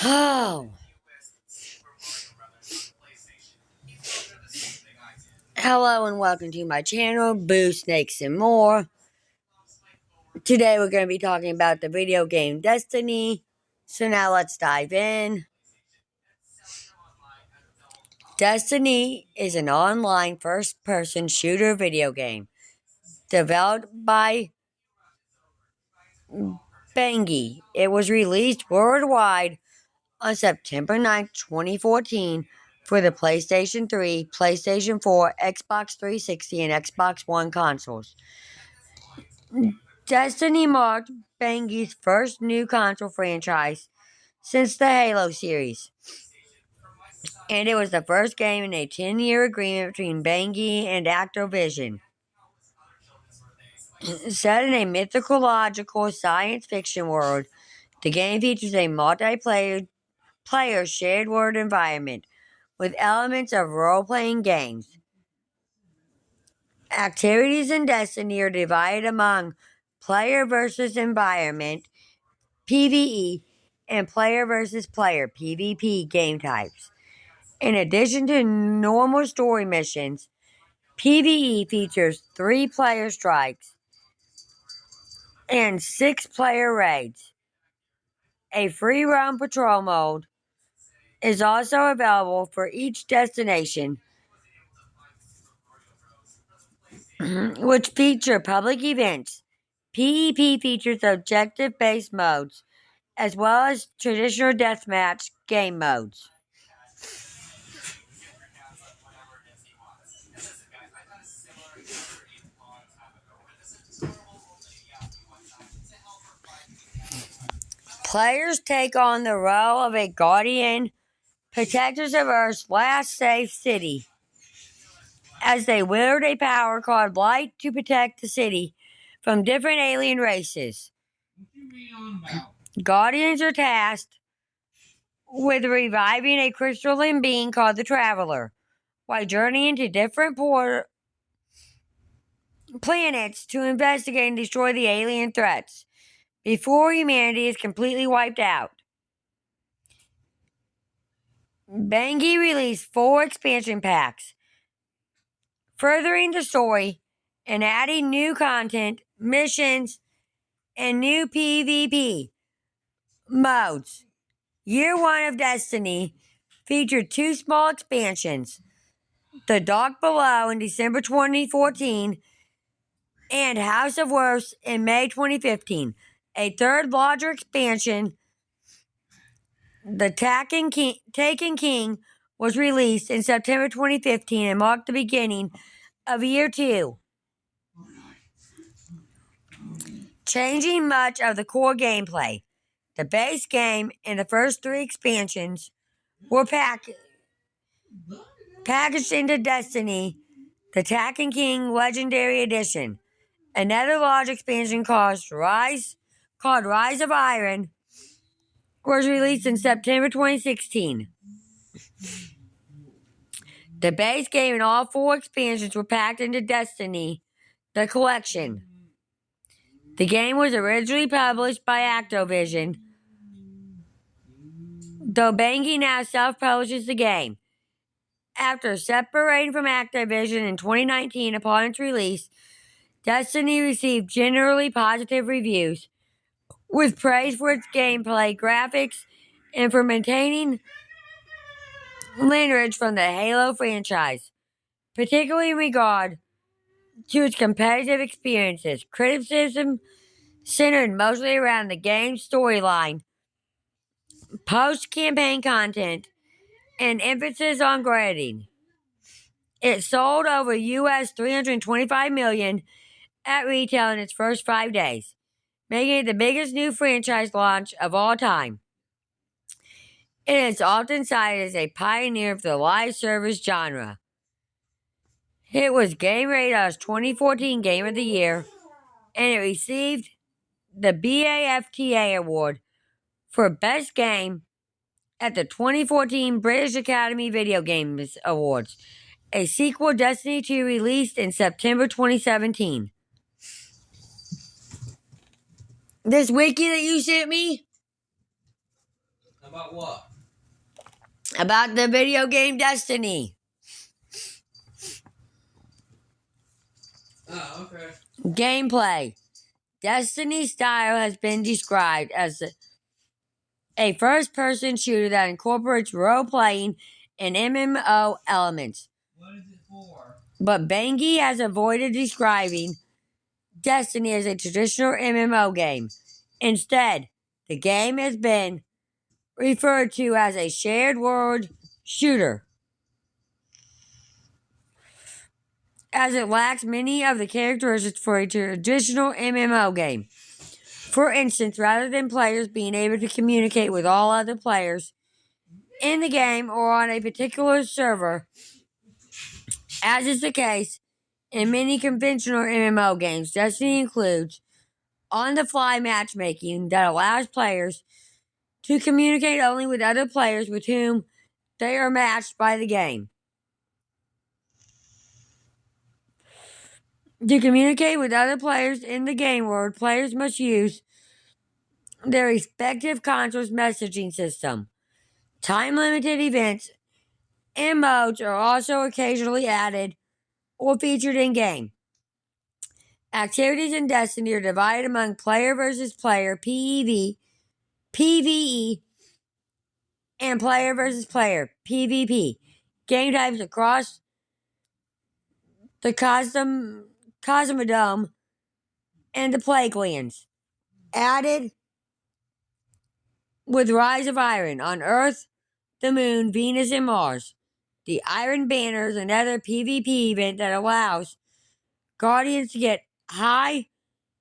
Oh. Hello and welcome to my channel, Boo Snakes and More. Today we're going to be talking about the video game Destiny. So now let's dive in. Destiny is an online first-person shooter video game developed by Bungie. It was released worldwide on September 9th, 2014 for the PlayStation 3, PlayStation 4, Xbox 360, and Xbox One consoles. Destiny marked Bungie's first new console franchise since the Halo series, and it was the first game in a 10-year agreement between Bungie and Activision. Set in a mythological science fiction world, the game features a multiplayer shared world environment with elements of role-playing games. Activities in Destiny are divided among player versus environment (PvE) and player versus player (PvP) game types. In addition to normal story missions, PvE features 3 player strikes and 6 player raids. A free roam patrol mode is also available for each destination, which feature public events. PvP features objective-based modes, as well as traditional deathmatch game modes. Players take on the role of a guardian, protectors of Earth's last safe city, as they wield a power called Light to protect the city from different alien races. Guardians are tasked with reviving a crystalline being called the Traveler, while journeying to different planets to investigate and destroy the alien threats before humanity is completely wiped out. Bungie released 4 expansion packs, furthering the story and adding new content, missions, and new PvP modes. Year 1 of Destiny featured 2 small expansions, The Dark Below in December 2014 and House of Wolves in May 2015. A third larger expansion, The Taken King, was released in September 2015 and marked the beginning of Year 2, changing much of the core gameplay. The base game and the first 3 expansions were packaged into Destiny, the Taken King Legendary Edition. Another large expansion called Rise of Iron was released in September 2016. The base game and all 4 expansions were packed into Destiny, the collection. The game was originally published by Activision, though Bungie now self-publishes the game. After separating from Activision in 2019 upon its release, Destiny received generally positive reviews, with praise for its gameplay, graphics, and for maintaining lineage from the Halo franchise, particularly in regard to its competitive experiences. Criticism centered mostly around the game's storyline, post-campaign content, and emphasis on grading. It sold over US $325 million at retail in its first 5 days, making it the biggest new franchise launch of all time. It is often cited as a pioneer of the live service genre. It was Game Radar's 2014 Game of the Year, and it received the BAFTA Award for Best Game at the 2014 British Academy Video Games Awards. A sequel, Destiny 2, released in September 2017. This wiki that you sent me, About what? About the video game Destiny. Oh, okay. Gameplay. Destiny style has been described as a first-person shooter that incorporates role-playing and MMO elements. What is it for? But Bungie has avoided describing Destiny as a traditional MMO game. Instead, the game has been referred to as a shared world shooter, as it lacks many of the characteristics for a traditional MMO game. For instance, rather than players being able to communicate with all other players in the game or on a particular server, as is the case in many conventional MMO games, Destiny includes on-the-fly matchmaking that allows players to communicate only with other players with whom they are matched by the game. To communicate with other players in the game world, players must use their respective console's messaging system. Time-limited events and modes are also occasionally added or featured in-game. Activities in Destiny are divided among player versus player (PvP), PvE, and player versus player (PvP). Game types across the Cosmodome and the Plaguelands. Added with Rise of Iron on Earth, the Moon, Venus, and Mars. The Iron Banner is another PvP event that allows Guardians to get high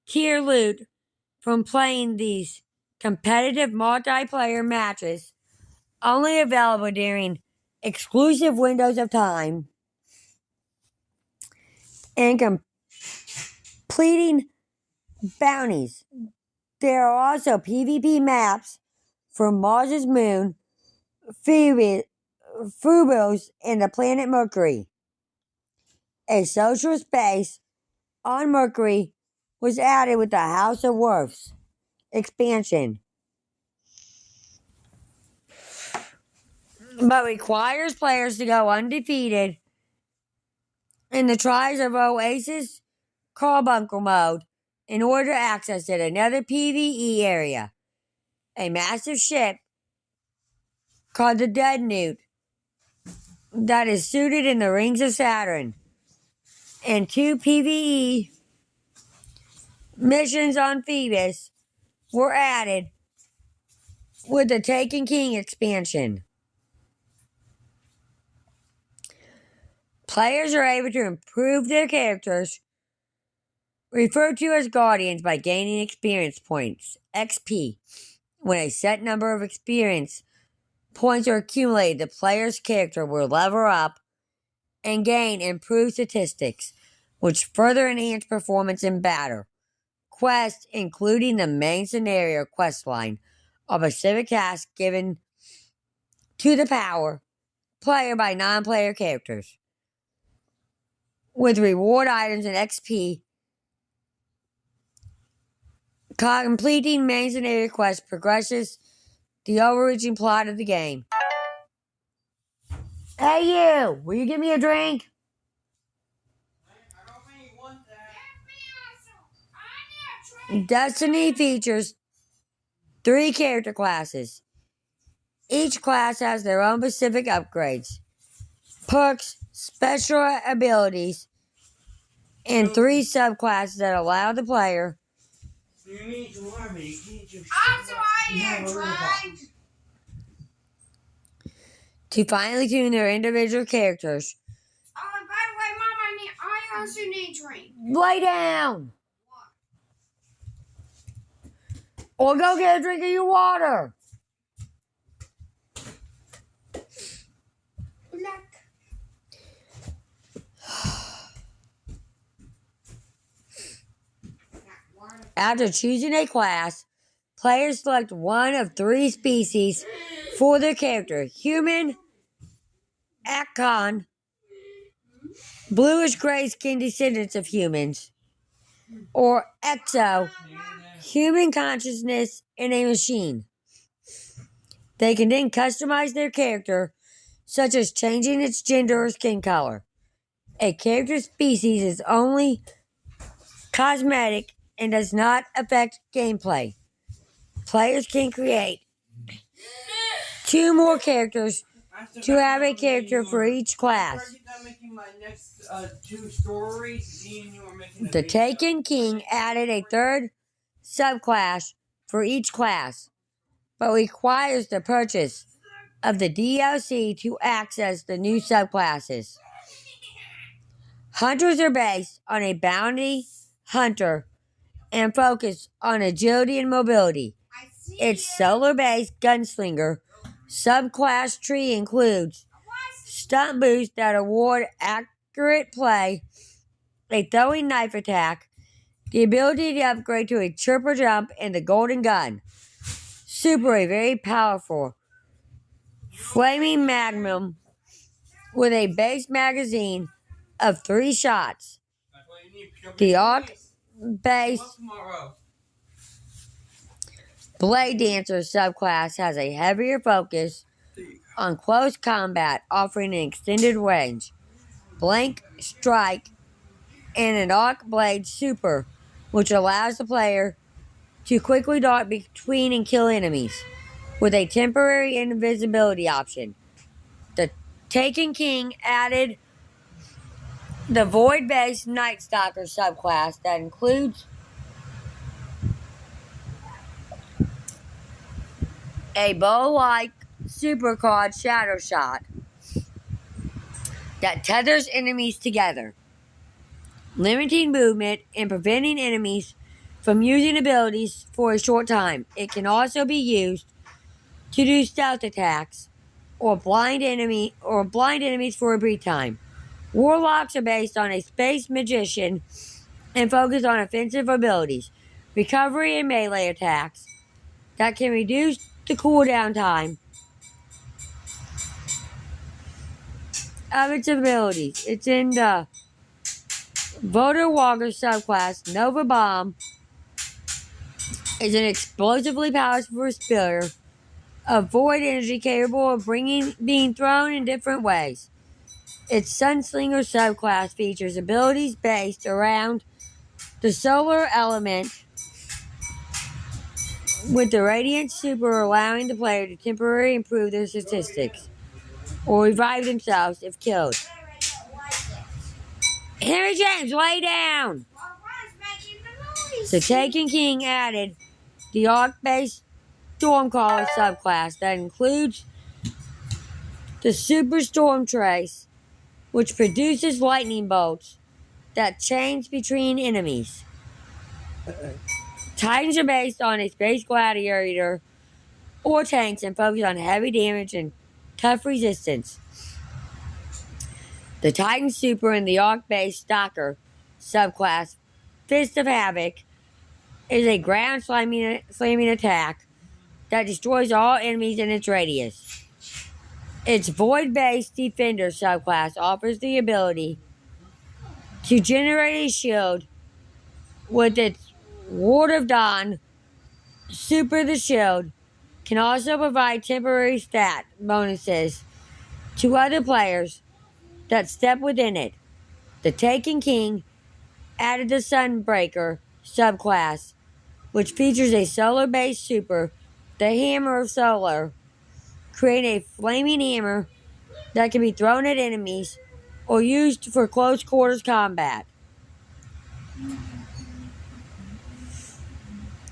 tier loot from playing these competitive multiplayer matches, only available during exclusive windows of time, and completing bounties. There are also PvP maps for Mars' moon, Phobos, and the planet Mercury. A social space on Mercury was added with the House of Wolves expansion, but requires players to go undefeated in the Trials of Oasis Carbuncle mode in order to access it. Another PvE area, a massive ship called the Dead Newt that is suited in the rings of Saturn, and 2 PvE missions on Phobos were added with the Taken King expansion. Players are able to improve their characters, referred to as Guardians, by gaining experience points, XP. When a set number of experience points are accumulated, the player's character will level up and gain improved statistics, which further enhance performance in battle. Quests, including the main scenario quest line, are specific tasks given to the player by non-player characters, with reward items and XP. Completing main scenario quests progresses the overreaching plot of the game. Hey you! Will you give me a drink? I don't really want that. Destiny features 3 character classes. Each class has their own specific upgrades, perks, special abilities, and 3 subclasses that allow the player You need to learn me. You can't just to finely tune their individual characters. Oh, and by the way, Mom, I also need a drink. Lay down! Or go get a drink of your water. Look. After choosing a class, players select one of 3 species for their character: human, Akon, bluish-gray skin descendants of humans, or Exo, human consciousness in a machine. They can then customize their character, such as changing its gender or skin color. A character's species is only cosmetic and does not affect gameplay. Players can create 2 more characters to have a character for each class. The Taken King added a 3rd subclass for each class, but requires the purchase of the DLC to access the new subclasses. Hunters are based on a bounty hunter and focus on agility and mobility. Its solar-based gunslinger subclass tree includes stunt boosts that award accurate play, a throwing knife attack, the ability to upgrade to a triple jump, and the golden gun. Super, a very powerful flaming magnum with a base magazine of 3 shots. The arc-based Blade Dancer subclass has a heavier focus on close combat, offering an extended range, blank strike, and an arc blade super, which allows the player to quickly dart between and kill enemies, with a temporary invisibility option. The Taken King added the void-based Night Stalker subclass that includes a bow-like super called Shadow Shot that tethers enemies together, limiting movement and preventing enemies from using abilities for a short time. It can also be used to do stealth attacks or blind enemies for a brief time. Warlocks are based on a space magician and focus on offensive abilities, recovery, and melee attacks that can reduce the cooldown time of its abilities. It's in the Voter Walker subclass. Nova Bomb is an explosively powerful spear of void energy capable of being thrown in different ways. Its Sunslinger subclass features abilities based around the solar element, with the Radiant Super allowing the player to temporarily improve their statistics or revive themselves if killed. Henry James, lay down! The Taken King added the arc-based Stormcaller subclass that includes the Super Storm Trace, which produces lightning bolts that change between enemies. Titans are based on a Space Gladiator or tanks and focus on heavy damage and tough resistance. The Titan Super and the Arc-based Stalker subclass, Fist of Havoc, is a ground slamming attack that destroys all enemies in its radius. Its Void-based Defender subclass offers the ability to generate a shield with its Ward of Dawn. Super the Shield can also provide temporary stat bonuses to other players that step within it. The Taken King added the Sunbreaker subclass, which features a solar-based super, the Hammer of Solar, creating a flaming hammer that can be thrown at enemies or used for close quarters combat.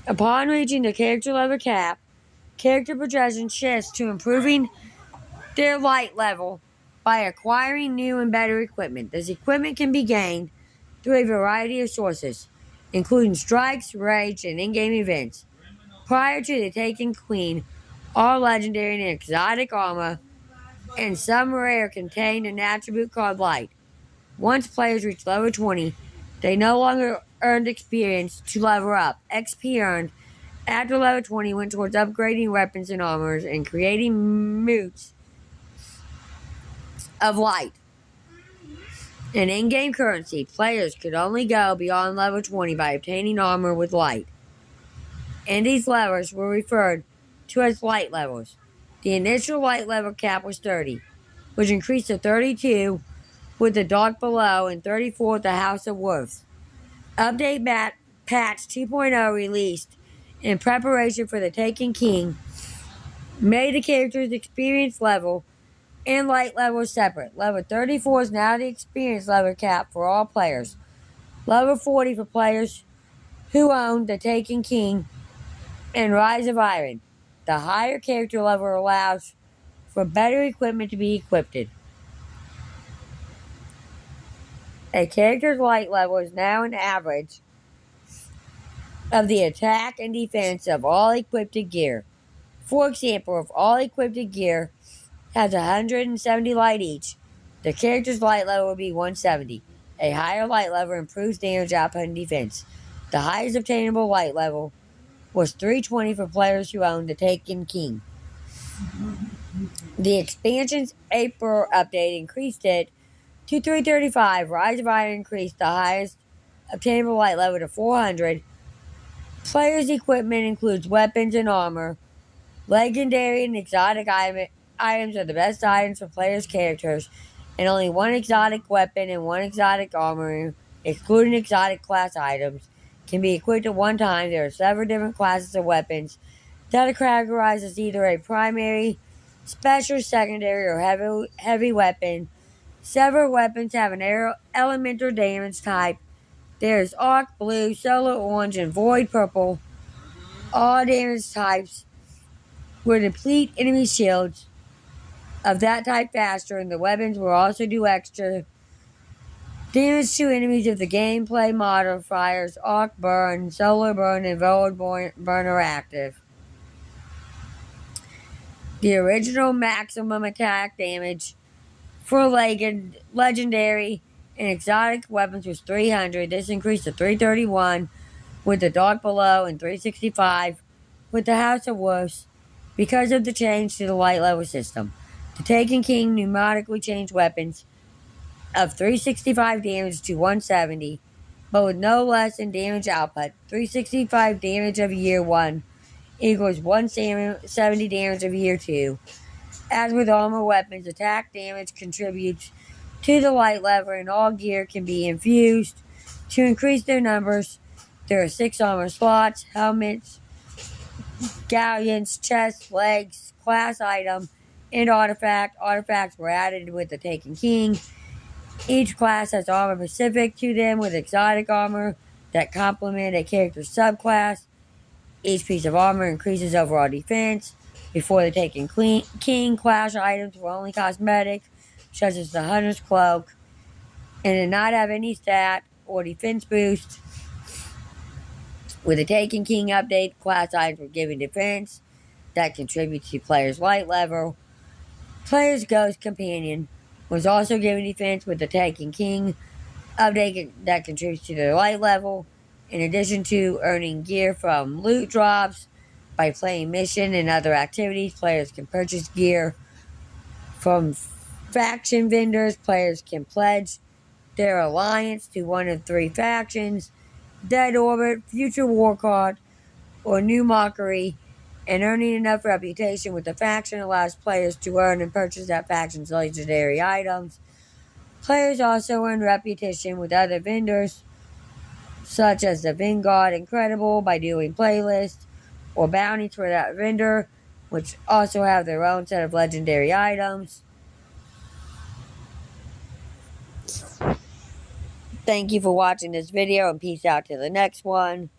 Upon reaching the character level cap, character progression shifts to improving their light level by acquiring new and better equipment. This equipment can be gained through a variety of sources, including strikes, raids, and in-game events. Prior to the Taken Queen, all legendary and exotic armor and some rare contained an attribute called Light. Once players reach level 20, they no longer earned experience to level up. XP earned after level 20 went towards upgrading weapons and armors and creating moots of light. An in-game currency, players could only go beyond level 20 by obtaining armor with light, and these levels were referred to as light levels. The initial light level cap was 30, which increased to 32 with the Dark Below and 34 with the House of Wolves. Update patch 2.0 released in preparation for the Taken King made the character's experience level and light level separate. Level 34 is now the experience level cap for all players. Level 40 for players who own the Taken King and Rise of Iron. The higher character level allows for better equipment to be equipped. A character's light level is now an average of the attack and defense of all equipped gear. For example, if all equipped gear has 170 light each, the character's light level will be 170. A higher light level improves damage output and defense. The highest obtainable light level was 320 for players who own the Taken King. The expansion's April update increased it to 335. Rise of Iron increased the highest obtainable light level to 400. Players' equipment includes weapons and armor. Legendary and exotic items are the best items for players' characters, and only one exotic weapon and one exotic armor, excluding exotic class items, can be equipped at one time. There are several different classes of weapons that are categorized as either a primary, special, secondary, or heavy weapon. Several weapons have an elemental damage type. There is Arc Blue, Solar Orange, and Void Purple. All damage types will deplete enemy shields of that type faster, and the weapons will also do extra damage to enemies if the gameplay modifiers Arc Burn, Solar Burn, and Void Burn are active. The original maximum attack damage for legendary and exotic weapons was 300. This increased to 331 with the Dark Below and 365 with the House of Wolves because of the change to the light level system. The Taken King pneumatically changed weapons of 365 damage to 170, but with no less than damage output. 365 damage of year 1 equals 170 damage of year 2. As with armor weapons, attack damage contributes to the light level, and all gear can be infused to increase their numbers. There are 6 armor slots: helmets, galleons, chests, legs, class item, and artifact. Artifacts were added with the Taken King. Each class has armor specific to them with exotic armor that complement a character's subclass. Each piece of armor increases overall defense. Before the Taken King, class items were only cosmetic, such as the Hunter's Cloak, and did not have any stat or defense boost. With the Taken King update, class items were given defense that contributes to players' light level. Players' Ghost Companion was also given defense with the Taken King update that contributes to their light level. In addition to earning gear from loot drops by playing mission and other activities, players can purchase gear from faction vendors. Players can pledge their alliance to one of 3 factions: Dead Orbit, Future Warcard, or New Mockery, and earning enough reputation with the faction allows players to earn and purchase that faction's legendary items. Players also earn reputation with other vendors, such as the Vanguard Incredible, by doing playlists or bounties for that vendor, which also have their own set of legendary items. Thank you for watching this video, and peace out to the next one.